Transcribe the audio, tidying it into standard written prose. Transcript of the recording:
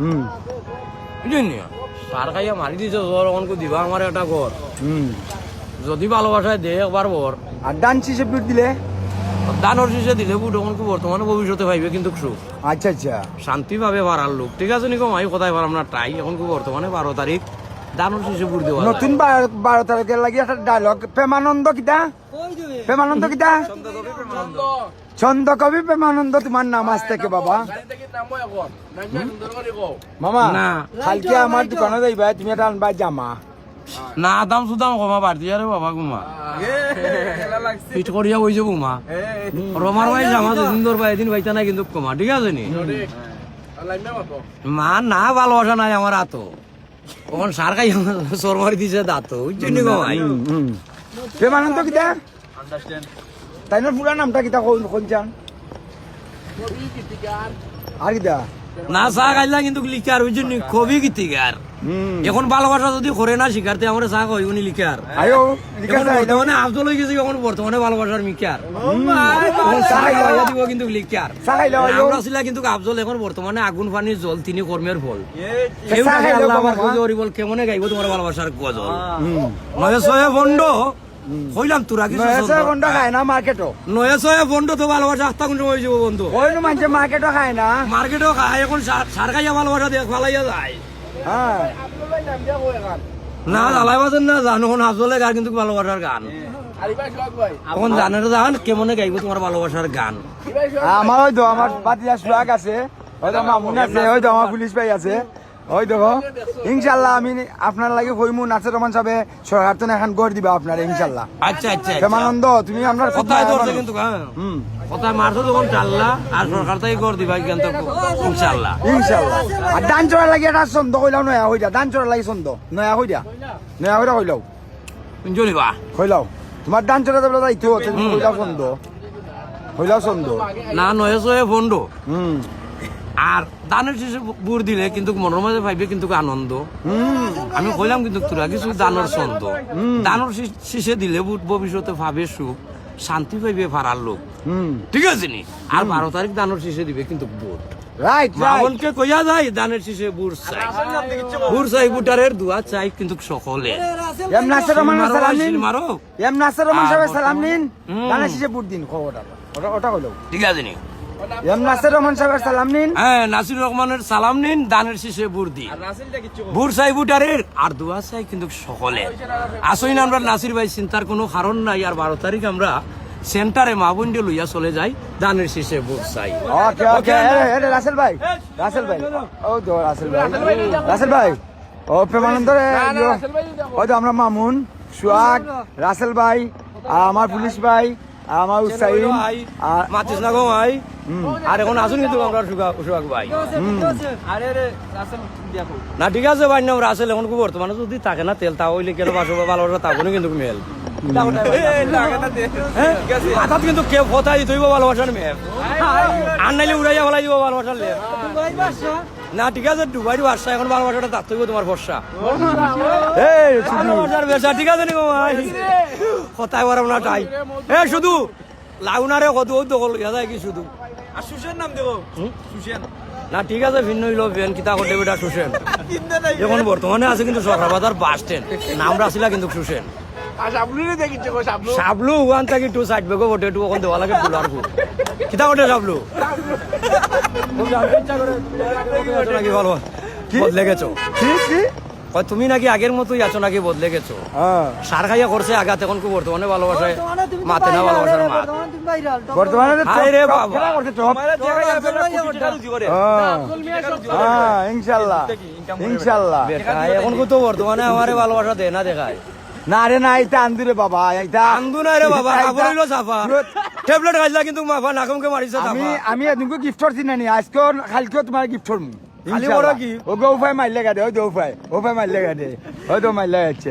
বুঝলেন সার খাইয়া মারি দিছে জ্বর অনকু দিবা আমার একটা ঘর যদি ভালোবাসায় দে একবার বর আর ডান শীষে বুট দিলে দানোর শেষে দিলে বুট অনকু বর্তমানে ভবিষ্যতে পাইবে কিন্তু সুখ আচ্ছা আচ্ছা শান্তি ভাবে পারার লোক ঠিক আছে নিকো আমি কোথায় পারাম না ট্রাই এখন বর্তমানে 12 তারিখ দানোর শেষে বুট দেওয়া নতুন 12 তারিখের লাগি একটা ডায়লগ প্রেমানন্দ কিতা প্রেমানন্দ কিতা ছন্দ কবি প্রেমানন্দ তোমার নাম আজ থেকে বাবা মামা না কালকে আমার দোকানে যাইবা তুমি একটা আনবা জামা না দাম সুদাম কমা বাড়তি আরে বাবা গুমা পিট করিয়া ওই যে বুমা রমার ভাই জামা তো সুন্দর ভাই দিন ভাইতা না কিন্তু কমা ঠিক আছে নি মা না ভালোবাসা নাই আমার আতো ওখান সার খাই সর মারি দিছে দাঁত বুঝছেন নি ভাই প্রেমানন্দ কিতা তাই না পুরা নামটা কিতা কোন চান আর কিতা না চা খাইলা কিন্তু লিখার বুঝছেন নি খুবই গীতিকার এখন ভালোবাসা যদি করে না শিকারতে আমার চা কই উনি লিখার আয়ো বর্তমানে আফজল হয়ে গেছে এখন বর্তমানে ভালোবাসার মিকার দিব কিন্তু লিখার আমরা ছিল কিন্তু আফজল এখন বর্তমানে আগুন পানির জল তিনি কর্মের ফল আল্লাহ আমার বল কেমনে গাইব তোমার ভালোবাসার গজল নয় ছয় বন্ড কইলাম তোরা কি বন্ধ খায় না মার্কেটও নয় ছয় বন্ড তো ভালোবাসা আস্তা কোন হয়ে যাব বন্ধু ওই মানুষ মার্কেটও খায় না মার্কেটও খায় এখন সার খাইয়া ভালোবাসা দেখ ভালাইয়া যায় হ্যাঁ না জ্বালাই বাজেন না জানো আফজলে গান কিন্তু ভালোবাসার গান এখন জানের জান কেমনে গাইব তোমার ভালোবাসার গান আমার ওই তো আমার বাতিজা সুহাগ আছে ওই তো মামুন আছে ওই তো আমার পুলিশ ভাই আছে ওই দেখো ইনশাল্লাহ আমি আপনার লাগে হইমু নাচের রমান সাহেব সরকার তো এখন গড় দিবা আপনার ইনশাল্লাহ আচ্ছা আচ্ছা প্রেমানন্দ তুমি আপনার কথায় ধরছে কিন্তু কথায় মারছো তখন চাল্লা আর সরকার তাই গড় দিবা কিন্তু ইনশাল্লাহ ইনশাল্লাহ আর ডান চড়ার লাগে একটা ছন্দ কইলাও নয়া হইয়া ডান চড়ার লাগে ছন্দ নয়া হইয়া কইলাও জলিবা কইলাও তোমার ডান চড়া দেবলা যাইতো তুমি কইলাও ছন্দ না নয় ছয় বন্ড আর দানের শেষে বুড় দিলে কিন্তু মনের মাঝে পাইবে কিন্তু আনন্দ আমি কইলাম কিন্তু তোরা কিছু দানের ছন্দ দানের শেষে দিলে বুট ভবিষ্যতে ভাবে সুখ শান্তি পাইবে ফারার লোক ঠিক আছে নি আর 12 তারিখ দানের শেষে দিবে কিন্তু বুট রাইট মামনকে কইয়া যায় দানের শেষে বুট চাই বুট চাই বুটারের দুয়া চাই কিন্তু সকলে এম নাসির রহমান সালাম নিন মারো এম নাসির রহমান সাহেব সালাম নিন দানের শেষে বুট দিন ওটা কইলাও ঠিক আছে নি এম নাসির রহমান সাহেব সালাম নিন হ্যাঁ নাসির রহমানের সালাম নিন দানের শেষে বুট দিন বুট চাই বুটারের আর দুয়া চাই কিন্তু সকলে আসই না আমরা নাসির ভাই চিন্তার কোনো কারণ নাই আর 12 তারিখ আমরা সেন্টারে মা বোনকে লইয়া চলে যাই দানের শেষে বুট চাই ওকে ওকে রাসেল ভাই ও তো রাসেল ভাই ও প্রেমানন্দ ওই তো আমরা মামুন সুহাগ রাসেল ভাই আমার পুলিশ ভাই আমার উৎসাহী আর মাতিস না গো ভাই আর এখন আসুন কিন্তু আমরা সুহাগ ভাই না ঠিক আছে ভাই নাম রাসেল এখন বর্তমানে যদি থাকে না তেল তা হইলে কেন ভালোবাসা তা কিন্তু মেল মাথাত কিন্তু কেউ কথা দিতে হইব ভালোবাসার মেয়ে আর নাইলে উড়াইয়া ফেলাই দিব ভালোবাসার লেপ না ঠিক আছে দুবাইর বাসা এখন ভালোবাসাটা তার হইব তোমার ভরসা ভালোবাসার বেসা ঠিক আছে নি ভাই কথায় পারাম না তাই শুধু লাগুনারে কত দখল হইয়া যায় কি শুধু আর সুসেন নাম দেবো সুসেন না ঠিক আছে ভিন্ন হইল বেন কিতা করতে বেটা সুসেন এখন বর্তমানে আছে কিন্তু সরকার বাজার বাস স্ট্যান্ড নাম রাখিলা কিন্তু সুসেন সাবলু ওয়ান থাকি টু সাইড বেগো বটে টু ওখান দেওয়া লাগে ফুলার ফুল কিতা করতে সাবলু নাকি ভালো বদলে গেছো তুমি নাকি আগের মতোই আছো নাকি বদলে গেছো সার খাইয়া করছে আঘাত এখন খুব বর্তমানে ভালোবাসায় মাতে না ভালোবাসার মাত বর্তমানে রে বাবা ইনশাল্লাহ ইনশাল্লাহ এখন তো বর্তমানে আমারে ভালোবাসা দেয় না দেখায় না রে না এটা আন্দু রে বাবা এটা আন্দু না রে বাবা খাবার হইলো সাফা ট্যাবলেট খাইলা কিন্তু মাফা নাকমকে মারিছে আমি এদিনকে গিফট করছি না নি আজকে কালকেও তোমার গিফট করবো খালি বড় কি ও গো উপায় মারলে গাড়ি ওই তো উপায় মারলে গাড়ি ওই তো মারলে যাচ্ছে